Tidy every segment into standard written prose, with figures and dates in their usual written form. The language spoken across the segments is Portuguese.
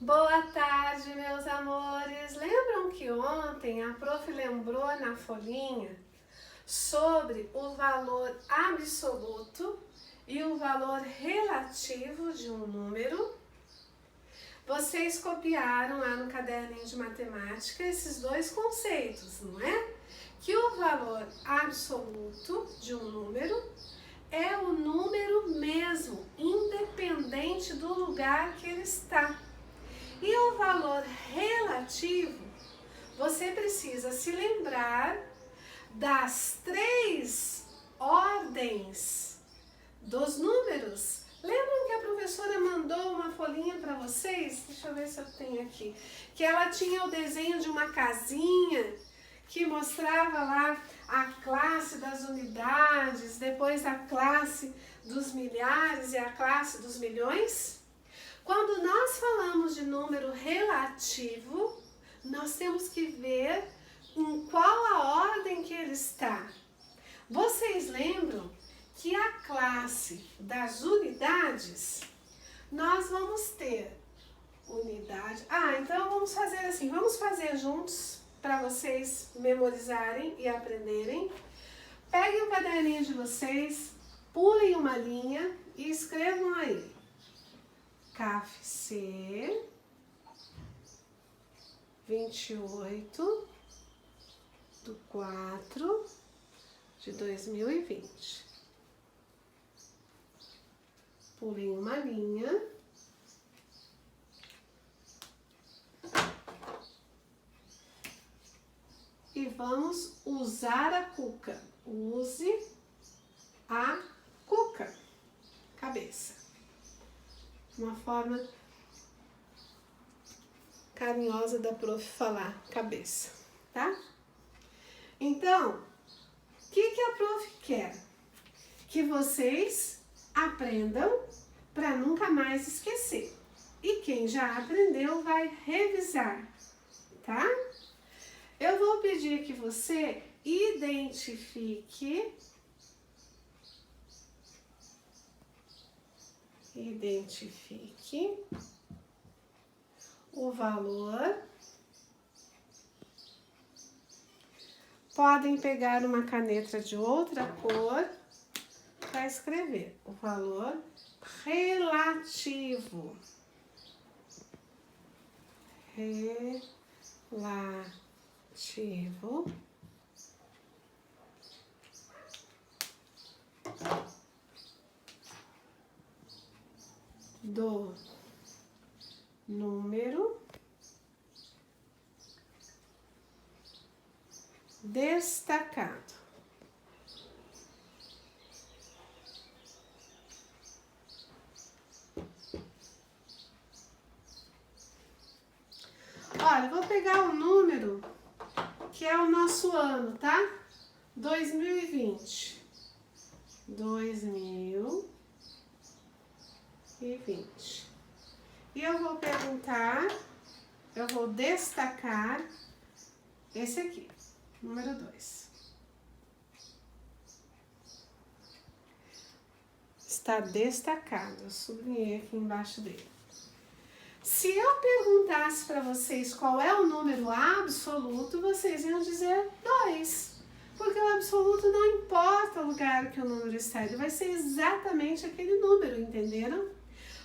Boa tarde, meus amores. Lembram que ontem a prof lembrou na folhinha sobre o valor absoluto e o valor relativo de um número? Vocês copiaram lá no caderninho de matemática esses dois conceitos, não é? Que o valor absoluto de um número é o número mesmo, independente do lugar que ele está. E o valor relativo, você precisa se lembrar das três ordens dos números. Lembram que a professora mandou uma folhinha para vocês? Deixa eu ver se eu tenho aqui. Que ela tinha o desenho de uma casinha que mostrava lá a classe das unidades, depois a classe dos milhares e a classe dos milhões. Quando nós falamos de número relativo, nós temos que ver em qual a ordem que ele está. Vocês lembram que a classe das unidades, nós vamos ter unidade. Então vamos fazer assim, vamos fazer juntos para vocês memorizarem e aprenderem. Peguem o caderninho de vocês, pulem uma linha e escrevam aí. CAFC 28/4/2020. Pulem uma linha. E vamos usar a cuca. Use a cuca. Cabeça. Uma forma carinhosa da prof falar cabeça, tá? Então, o que a prof quer? Que vocês aprendam para nunca mais esquecer. E quem já aprendeu vai revisar, tá? Eu vou pedir que você identifique o valor. Podem pegar uma caneta de outra cor para escrever o valor relativo. Do número destacado. Olha, vou pegar um número que é o nosso ano, tá? 2020. 2020. E eu vou perguntar, eu vou destacar esse aqui, número 2. Está destacado, eu sublinhei aqui embaixo dele. Se eu perguntasse para vocês qual é o número absoluto, vocês iam dizer 2. Porque o absoluto não importa o lugar que o número está, ele vai ser exatamente aquele número, entenderam?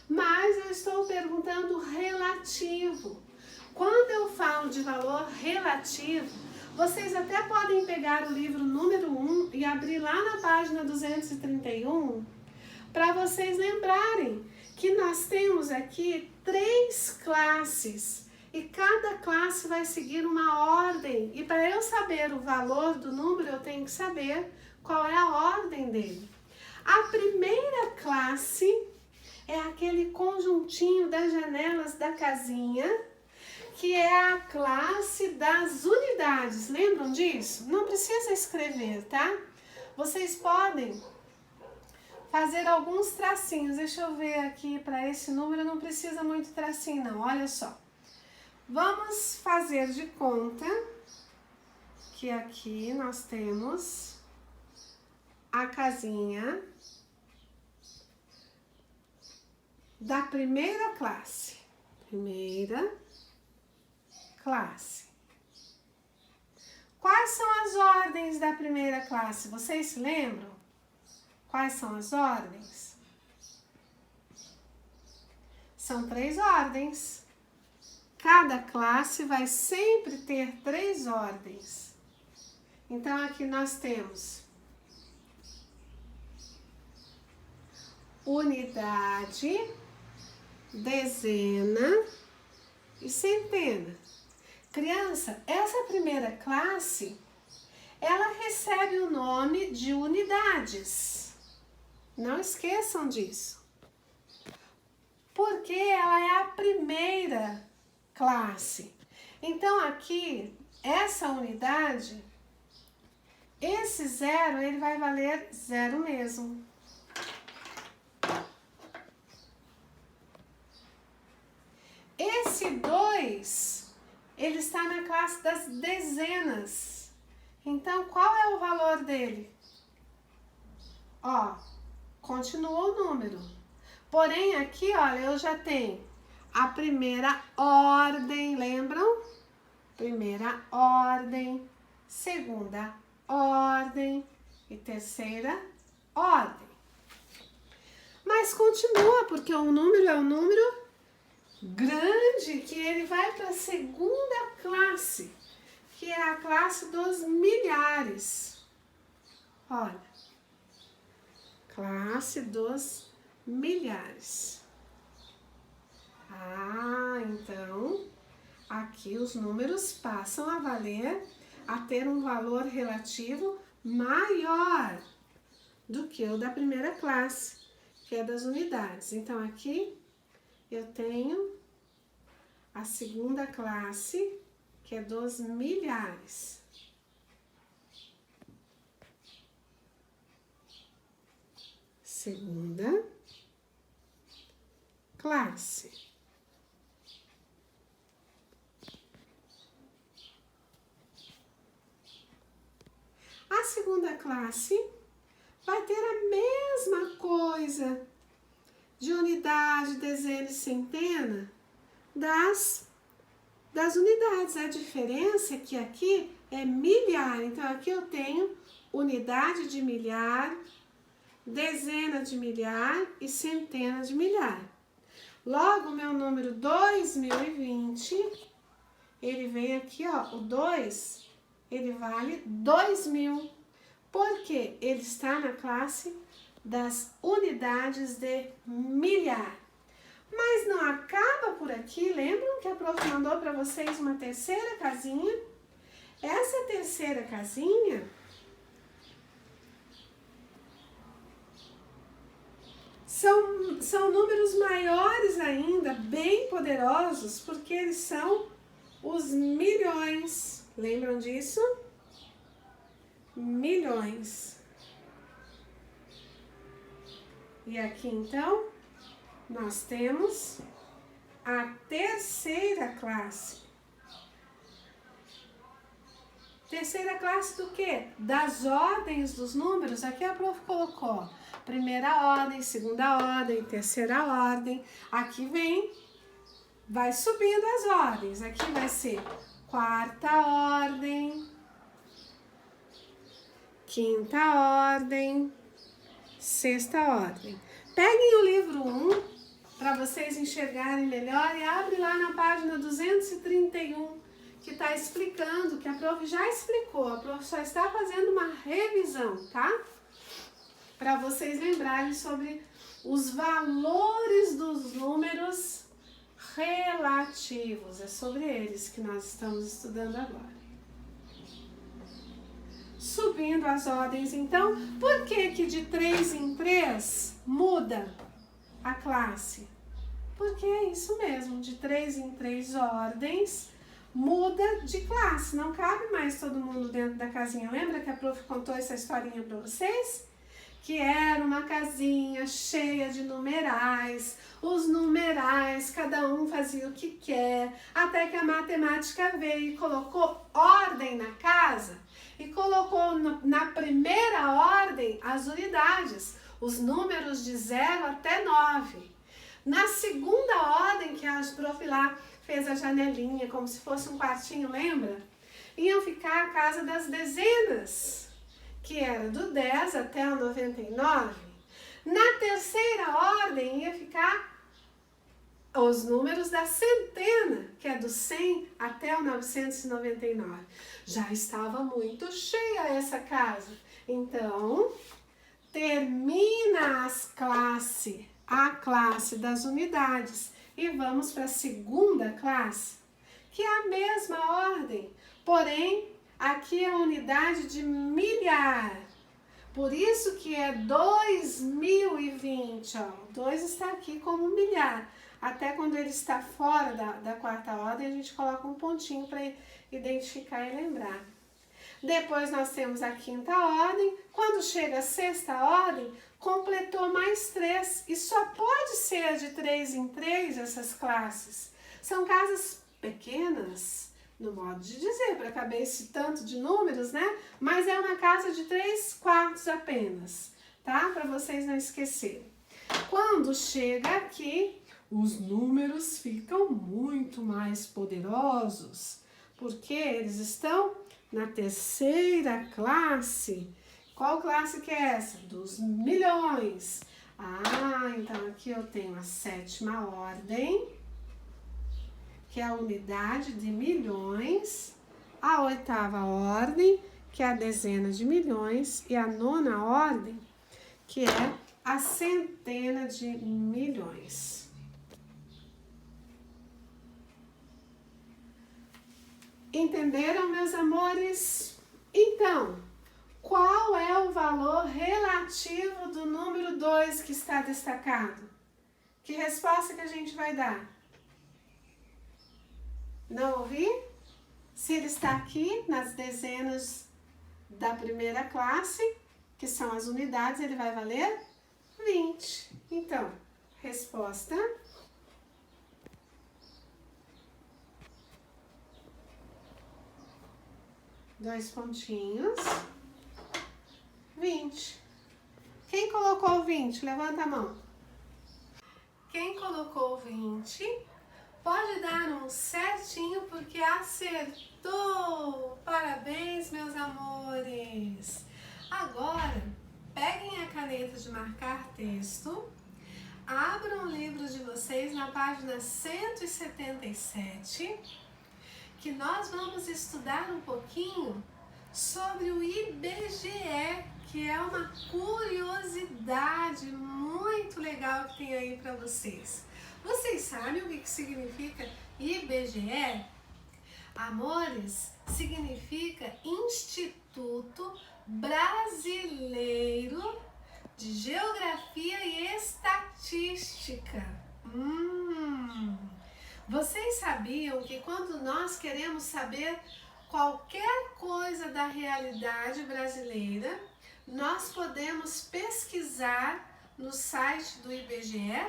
Mas eu estou perguntando relativo. Quando eu falo de valor relativo, vocês até podem pegar o livro número 1 e abrir lá na página 231 para vocês lembrarem que nós temos aqui 3 classes e cada classe vai seguir uma ordem. E para eu saber o valor do número, eu tenho que saber qual é a ordem dele. A primeira classe é aquele conjuntinho das janelas da casinha, que é a classe das unidades. Lembram disso? Não precisa escrever, tá? Vocês podem fazer alguns tracinhos. Deixa eu ver aqui para esse número, não precisa muito tracinho não, olha só. Vamos fazer de conta que aqui nós temos a casinha da primeira classe. Primeira classe. Quais são as ordens da primeira classe? Vocês se lembram? Quais são as ordens? São 3 ordens. Cada classe vai sempre ter 3 ordens. Então, aqui nós temos unidade, dezena e centena. Criança, essa primeira classe, ela recebe o nome de unidades. Não esqueçam disso. Porque ela é a primeira classe. Então, aqui, essa unidade, esse 0, ele vai valer 0 mesmo. Esse 2, ele está na classe das dezenas. Então, qual é o valor dele? Ó, continua o número. Porém, aqui, olha, eu já tenho a primeira ordem, lembram? Primeira ordem, segunda ordem e terceira ordem. Mas continua, porque o número é um número grande, que ele vai para a segunda classe, que é a classe dos milhares. Olha, classe dos milhares. Então, aqui os números passam a valer, a ter um valor relativo maior do que o da primeira classe, que é das unidades. Então, aqui eu tenho a segunda classe, que é dos milhares. Segunda classe. A segunda classe vai ter a mesma coisa de unidade, dezena e centena das unidades. A diferença é que aqui é milhar. Então, aqui eu tenho unidade de milhar, dezena de milhar e centena de milhar. Logo, o meu número 2020, ele vem aqui, ó, o 2, ele vale 2000, porque ele está na classe das unidades de milhar. Mas não acaba por aqui, lembram que a prof mandou para vocês uma terceira casinha? Essa terceira casinha são números maiores ainda, bem poderosos, porque eles são os milhões. Lembram disso? Milhões. E aqui, então, nós temos a terceira classe. Terceira classe do quê? Das ordens dos números. Aqui a prof colocou primeira ordem, segunda ordem, terceira ordem. Aqui vai subindo as ordens. Aqui vai ser quarta ordem, quinta ordem, sexta ordem. Peguem o livro 1 para vocês enxergarem melhor e abre lá na página 231, que está explicando, que a prof já explicou, a prof só está fazendo uma revisão, tá? Para vocês lembrarem sobre os valores dos números relativos. É sobre eles que nós estamos estudando agora. Subindo as ordens, então, por que de 3 em 3 muda a classe? Porque é isso mesmo, de 3 em 3 ordens muda de classe. Não cabe mais todo mundo dentro da casinha. Lembra que a prof contou essa historinha para vocês? Que era uma casinha cheia de numerais. Os numerais, cada um fazia o que quer, até que a matemática veio e colocou ordem na casa e colocou na primeira ordem as unidades, os números de 0 até 9. Na segunda ordem, que a prof lá fez a janelinha como se fosse um quartinho, lembra? Iam ficar a casa das dezenas, que era do 10 até o 99. Na terceira ordem ia ficar os números da centena, que é do 100 até o 999. Já estava muito cheia essa casa. Então, termina a classe das unidades e vamos para a segunda classe, que é a mesma ordem, porém, aqui é a unidade de milhar. Por isso que é 2020, ó. 2 está aqui como milhar. Até quando ele está fora da quarta ordem, a gente coloca um pontinho para identificar e lembrar. Depois nós temos a quinta ordem. Quando chega a sexta ordem, completou mais 3. E só pode ser de 3 em 3 essas classes. São casas pequenas, no modo de dizer, para caber esse tanto de números, né? Mas é uma casa de 3/4 apenas, tá? Para vocês não esquecerem. Quando chega aqui, os números ficam muito mais poderosos, porque eles estão na terceira classe. Qual classe que é essa? Dos milhões. Então aqui eu tenho a sétima ordem, que é a unidade de milhões, a oitava ordem, que é a dezena de milhões, e a nona ordem, que é a centena de milhões. Entenderam, meus amores? Então, qual é o valor relativo do número 2 que está destacado? Que resposta que a gente vai dar? Não ouvi? Se ele está aqui nas dezenas da primeira classe, que são as unidades, ele vai valer 20. Então, resposta: 2 pontinhos, 20. Quem colocou 20? Levanta a mão. Quem colocou 20, pode dar um certinho porque acertou. Parabéns, meus amores. Agora, peguem a caneta de marcar texto, abram o livro de vocês na página 177, que nós vamos estudar um pouquinho sobre o IBGE, que é uma curiosidade muito legal que tem aí para vocês. Vocês sabem o que significa IBGE? Amores, significa Instituto Brasileiro de Geografia e Estatística. Vocês sabiam que quando nós queremos saber qualquer coisa da realidade brasileira, nós podemos pesquisar no site do IBGE?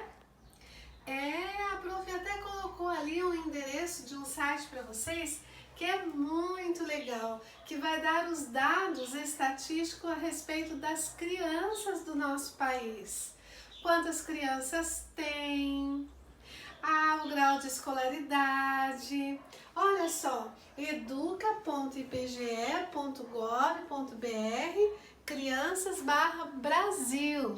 A prof até colocou ali um endereço de um site para vocês que é muito legal, que vai dar os dados estatísticos a respeito das crianças do nosso país. Quantas crianças tem? O grau de escolaridade. Olha só, educa.ibge.gov.br crianças/Brasil.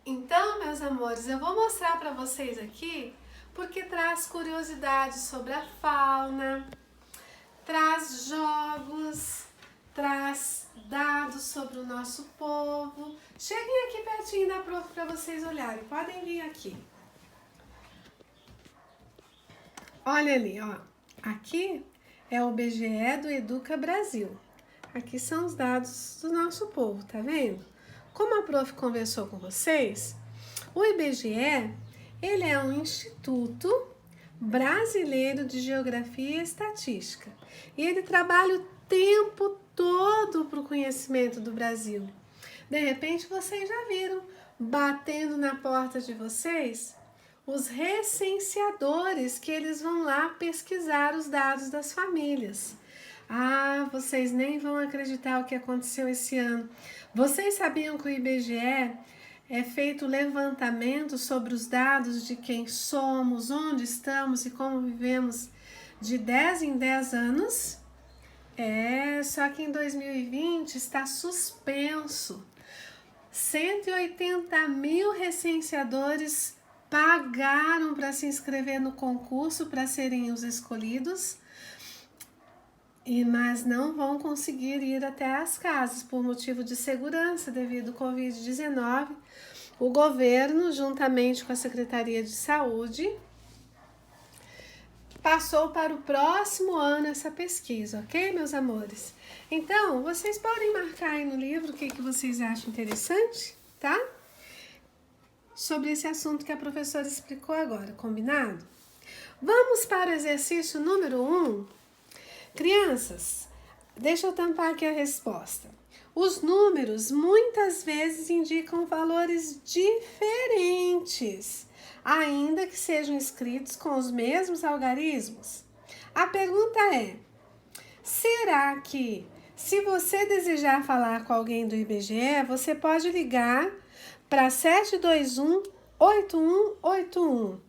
Então, meus amores, eu vou mostrar para vocês aqui porque traz curiosidades sobre a fauna, traz jogos, traz dados sobre o nosso povo. Cheguem aqui pertinho da prof para vocês olharem, podem vir aqui. Olha ali, ó. Aqui é o IBGE do Educa Brasil. Aqui são os dados do nosso povo, tá vendo? Como a prof conversou com vocês, o IBGE, ele é um Instituto Brasileiro de Geografia e Estatística. E ele trabalha o tempo todo para o conhecimento do Brasil. De repente, vocês já viram, batendo na porta de vocês, os recenseadores, que eles vão lá pesquisar os dados das famílias. Vocês nem vão acreditar o que aconteceu esse ano. Vocês sabiam que o IBGE é feito levantamento sobre os dados de quem somos, onde estamos e como vivemos de 10 em 10 anos. Só que em 2020 está suspenso. 180 mil recenseadores pagaram para se inscrever no concurso para serem os escolhidos, mas não vão conseguir ir até as casas por motivo de segurança devido ao Covid-19. O governo, juntamente com a Secretaria de Saúde, passou para o próximo ano essa pesquisa, ok, meus amores? Então, vocês podem marcar aí no livro o que vocês acham interessante, tá? Sobre esse assunto que a professora explicou agora, combinado? Vamos para o exercício número 1. Crianças, deixa eu tampar aqui a resposta. Os números muitas vezes indicam valores diferentes, ainda que sejam escritos com os mesmos algarismos. A pergunta é: será que, se você desejar falar com alguém do IBGE, você pode ligar para 721-8181?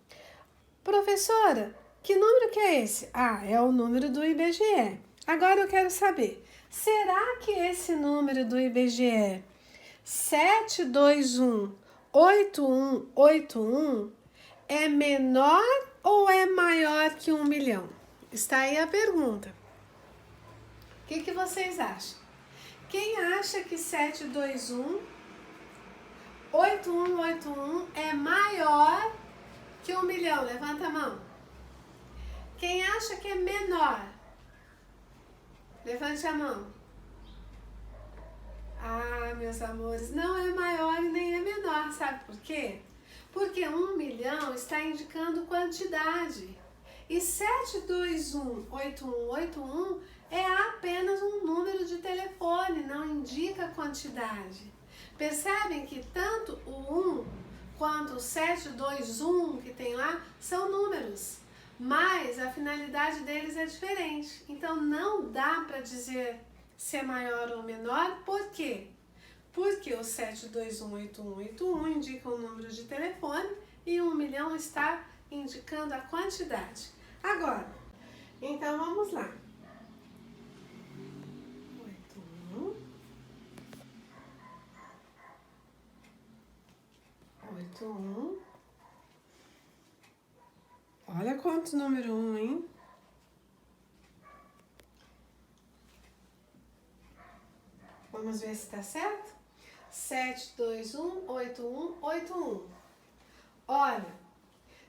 Professora, que número que é esse? É o número do IBGE. Agora eu quero saber, será que esse número do IBGE 721-8181 é menor ou é maior que 1 milhão? Está aí a pergunta. O que vocês acham? Quem acha que 721-8181 é maior que 1 milhão? Levanta a mão. Quem acha que é menor? Levante a mão. Meus amores, não é maior e nem é menor, sabe por quê? Porque 1 milhão está indicando quantidade. E 721-8181 é apenas um número de telefone, não indica quantidade. Percebem que tanto o 1 quanto o 721 que tem lá são números, mas a finalidade deles é diferente. Então não dá para dizer se é maior ou menor. Por quê? Porque o 721-8181 indica o número de telefone e 1 milhão está indicando a quantidade. Agora, então vamos lá. 81. Olha quanto número 1, hein? Vamos ver se está certo? 721-8181. Olha,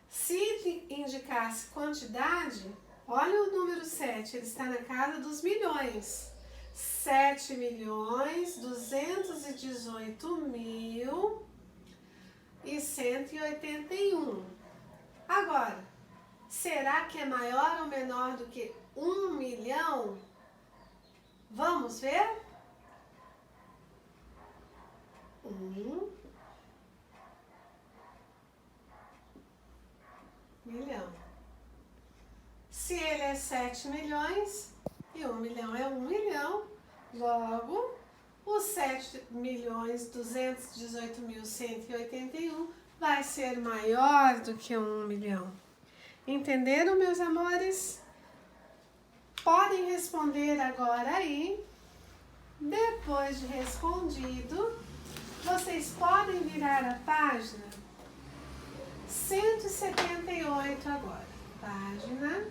se indicasse quantidade, olha o número 7, ele está na casa dos milhões. 7.218.181. Agora, será que é maior ou menor do que 1 milhão? Vamos ver? 1 milhão. Se ele é 7 milhões e 1 milhão é 1 milhão, logo o 7.218.181 vai ser maior do que 1 milhão. Entenderam, meus amores? Podem responder agora aí. Depois de respondido, vocês podem virar a página 178 agora. Página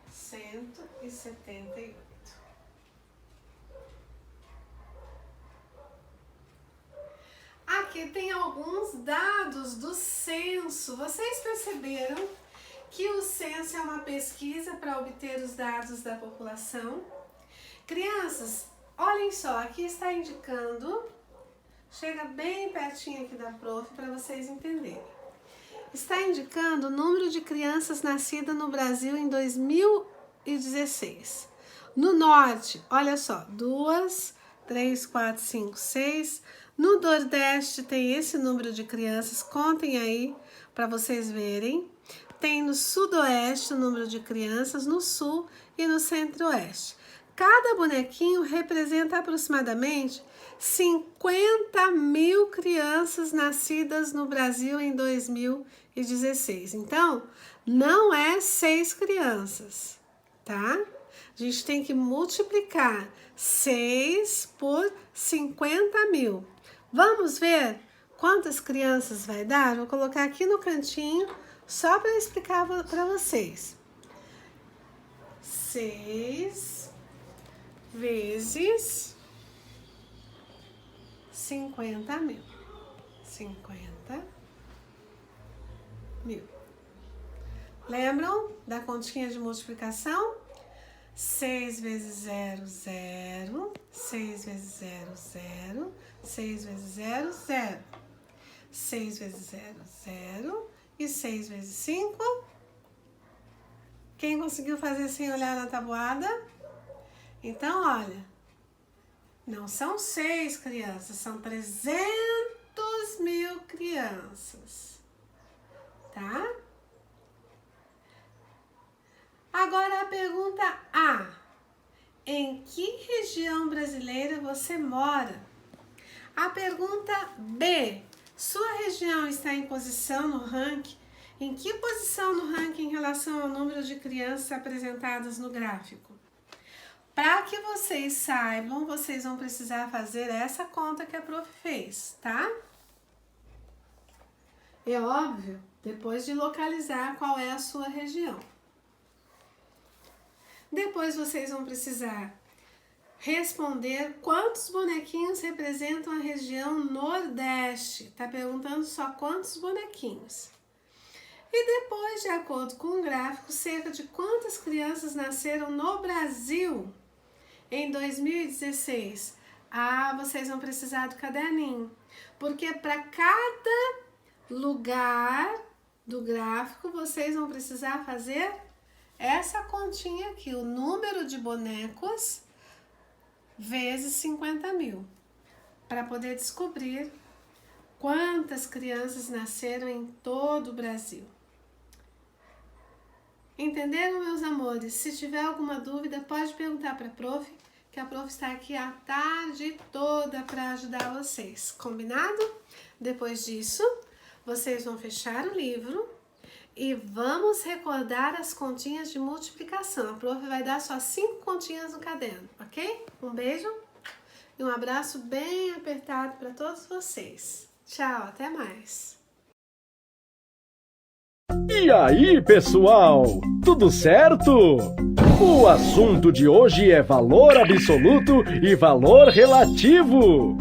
178. Aqui tem alguns dados do censo. Vocês perceberam que o censo é uma pesquisa para obter os dados da população? Crianças, olhem só, aqui está indicando, chega bem pertinho aqui da prof para vocês entenderem. Está indicando o número de crianças nascidas no Brasil em 2016. No norte, olha só, 2, 3, 4, 5, 6. No Nordeste tem esse número de crianças, contem aí para vocês verem. tem no sudoeste o número de crianças, no sul e no centro-oeste. Cada bonequinho representa aproximadamente 50 mil crianças nascidas no Brasil em 2016. Então, não é 6 crianças, tá? A gente tem que multiplicar 6 por 50 mil. Vamos ver quantas crianças vai dar? Vou colocar aqui no cantinho só para explicar para vocês. 6 vezes 50 mil. 50 mil. Lembram da continha de multiplicação? 6 vezes 0, 0. 6 vezes 0, 0. 6 vezes 0, 0. 6 vezes 0, 0. E 6 vezes 5. Quem conseguiu fazer sem olhar na tabuada? Então, olha. Não são 6 crianças, são 300 mil crianças. Tá? Agora a pergunta A. Em que região brasileira você mora? A pergunta B. Sua região está em posição no ranking? Em que posição no ranking em relação ao número de crianças apresentadas no gráfico? Para que vocês saibam, vocês vão precisar fazer essa conta que a prof fez, tá? É óbvio, depois de localizar qual é a sua região. Depois vocês vão precisar responder quantos bonequinhos representam a região Nordeste. Tá perguntando só quantos bonequinhos. E depois, de acordo com o gráfico, cerca de quantas crianças nasceram no Brasil em 2016? Ah, vocês vão precisar do caderninho. Porque para cada lugar do gráfico, vocês vão precisar fazer essa continha aqui, o número de bonecos vezes 50 mil, para poder descobrir quantas crianças nasceram em todo o Brasil. Entenderam, meus amores? Se tiver alguma dúvida, pode perguntar para a prof, que a prof está aqui a tarde toda para ajudar vocês, combinado? Depois disso, vocês vão fechar o livro e vamos recordar as continhas de multiplicação. A prof vai dar só 5 continhas no caderno, ok? Um beijo e um abraço bem apertado para todos vocês. Tchau, até mais! E aí, pessoal? Tudo certo? O assunto de hoje é valor absoluto e valor relativo.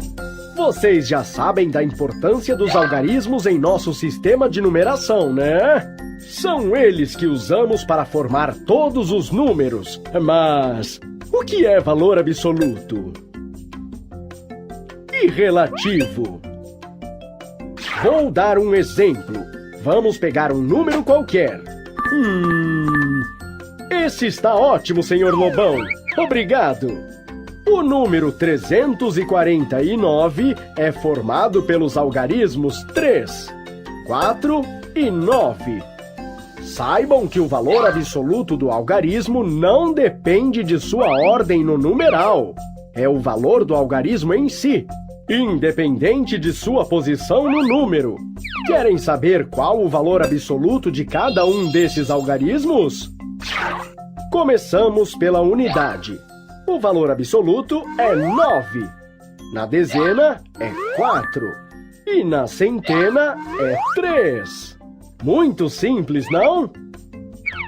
Vocês já sabem da importância dos algarismos em nosso sistema de numeração, né? São eles que usamos para formar todos os números. Mas o que é valor absoluto? E relativo? Vou dar um exemplo. Vamos pegar um número qualquer. Esse está ótimo, senhor Lobão. Obrigado. O número 349 é formado pelos algarismos 3, 4 e 9. Saibam que o valor absoluto do algarismo não depende de sua ordem no numeral. É o valor do algarismo em si, independente de sua posição no número. Querem saber qual o valor absoluto de cada um desses algarismos? Começamos pela unidade. O valor absoluto é 9. Na dezena é 4. E na centena é 3. Muito simples, não?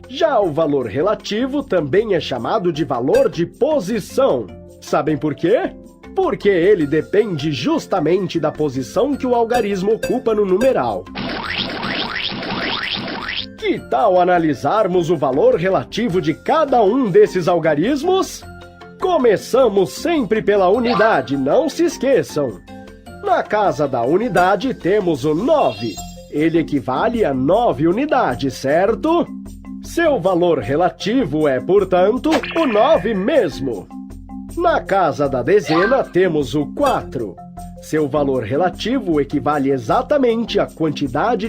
Já o valor relativo também é chamado de valor de posição. Sabem por quê? Porque ele depende justamente da posição que o algarismo ocupa no numeral. Que tal analisarmos o valor relativo de cada um desses algarismos? Começamos sempre pela unidade, não se esqueçam. Na casa da unidade temos o 9. Ele equivale a 9 unidades, certo? Seu valor relativo é, portanto, o 9 mesmo. Na casa da dezena temos o 4. Seu valor relativo equivale exatamente à quantidade